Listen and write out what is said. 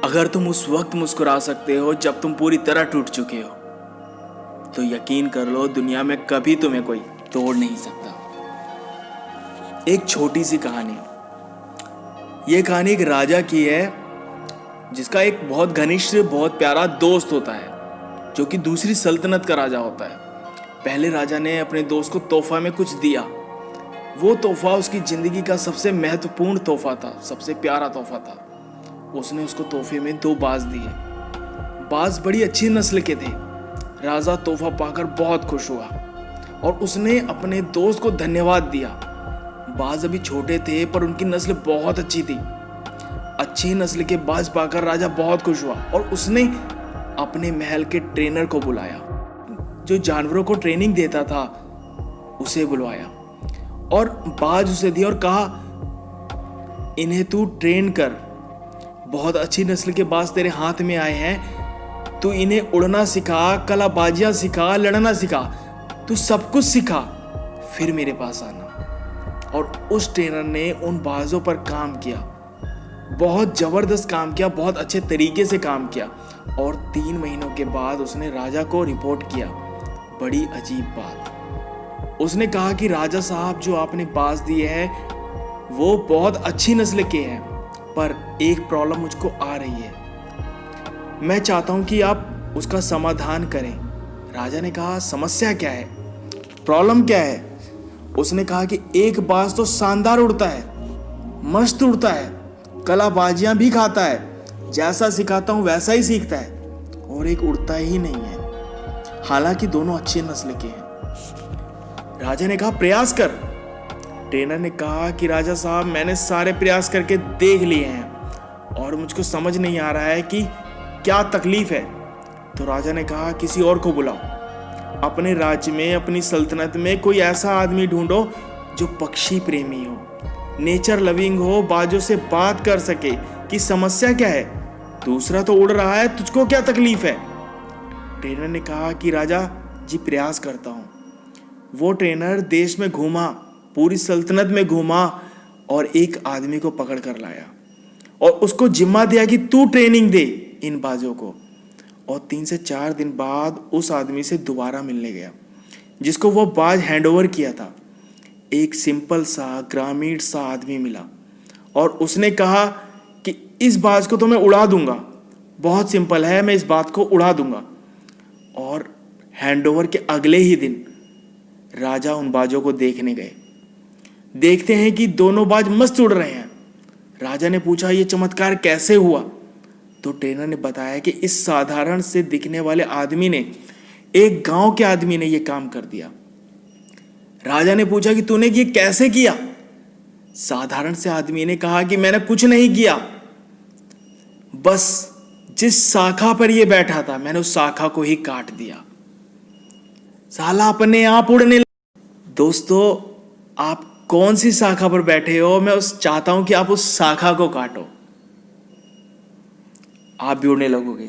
अगर तुम उस वक्त मुस्कुरा सकते हो जब तुम पूरी तरह टूट चुके हो, तो यकीन कर लो दुनिया में कभी तुम्हें कोई तोड़ नहीं सकता। एक छोटी सी कहानी। ये कहानी एक राजा की है जिसका एक बहुत घनिष्ठ बहुत प्यारा दोस्त होता है जो कि दूसरी सल्तनत का राजा होता है। पहले राजा ने अपने दोस्त को तोहफा में कुछ दिया। वो तोहफा उसकी जिंदगी का सबसे महत्वपूर्ण तोहफा था, सबसे प्यारा तोहफा था। उसने उसको तोहफे में 2 बाज दिए। बाज बड़ी अच्छी नस्ल के थे। राजा तोहफा पाकर बहुत खुश हुआ और उसने अपने दोस्त को धन्यवाद दिया। बाज अभी छोटे थे पर उनकी नस्ल बहुत अच्छी थी। अच्छी नस्ल के बाज पाकर राजा बहुत खुश हुआ और उसने अपने महल के ट्रेनर को बुलाया, जो जानवरों को ट्रेनिंग देता था, उसे बुलवाया और बाज उसे दिया और कहा, इन्हें तू ट्रेन कर। बहुत अच्छी नस्ल के बाज तेरे हाथ में आए हैं, तू इन्हें उड़ना सिखा, कलाबाजियां सिखा, लड़ना सिखा, तू सब कुछ सिखा, फिर मेरे पास आना। और उस ट्रेनर ने उन बाजों पर काम किया, बहुत जबरदस्त काम किया, बहुत अच्छे तरीके से काम किया और 3 महीनों के बाद उसने राजा को रिपोर्ट किया। बड़ी अजीब बात, उसने कहा कि राजा साहब, जो आपने बाज दिए हैं वो बहुत अच्छी नस्ल के हैं, पर एक प्रॉब्लम मुझको आ रही है। मैं चाहता हूं कि आप उसका समाधान करें। राजा ने कहा, समस्या क्या है, प्रॉब्लम क्या है? उसने कहा कि एक बाज तो शानदार उड़ता है, मस्त उड़ता है, कलाबाजियां भी खाता है, जैसा सिखाता हूं वैसा ही सीखता है, और एक उड़ता ही नहीं है, हालांकि दोनों अच्छी नस्ल के हैं। राजा ने कहा, प्रयास कर। ट्रेनर ने कहा कि राजा साहब, मैंने सारे प्रयास करके देख लिए हैं और मुझको समझ नहीं आ रहा है कि क्या तकलीफ है। तो राजा ने कहा, किसी और को बुलाओ, अपने राज्य में, अपनी सल्तनत में कोई ऐसा आदमी ढूंढो जो पक्षी प्रेमी हो, नेचर लविंग हो, बाजों से बात कर सके कि समस्या क्या है, दूसरा तो उड़ रहा है, तुझको क्या तकलीफ है। ट्रेनर ने कहा कि राजा जी, प्रयास करता हूं। वो ट्रेनर देश में घूमा, पूरी सल्तनत में घूमा और एक आदमी को पकड़ कर लाया और उसको जिम्मा दिया कि तू ट्रेनिंग दे इन बाजों को। और 3 से 4 दिन बाद उस आदमी से दोबारा मिलने गया जिसको वो बाज हैंडओवर किया था। एक सिंपल सा ग्रामीण सा आदमी मिला और उसने कहा कि इस बाज को तो मैं उड़ा दूंगा, बहुत सिंपल है, मैं इस बात को उड़ा दूंगा। और हैंडओवर के अगले ही दिन राजा उन बाजों को देखने गए। देखते हैं कि दोनों बाज मस्त उड़ रहे हैं। राजा ने पूछा, यह चमत्कार कैसे हुआ? तो ट्रेनर ने बताया कि इस साधारण से दिखने वाले आदमी ने, एक गांव के आदमी ने यह काम कर दिया। राजा ने पूछा कि तूने ये कैसे किया? साधारण से आदमी ने कहा कि मैंने कुछ नहीं किया, बस जिस शाखा पर यह बैठा था मैंने उस शाखा को ही काट दिया। साला अपने आप उड़ने लगा। दोस्तों, आप कौन सी शाखा पर बैठे हो? मैं चाहता हूं कि आप उस शाखा को काटो, आप भी उड़ने लगोगे।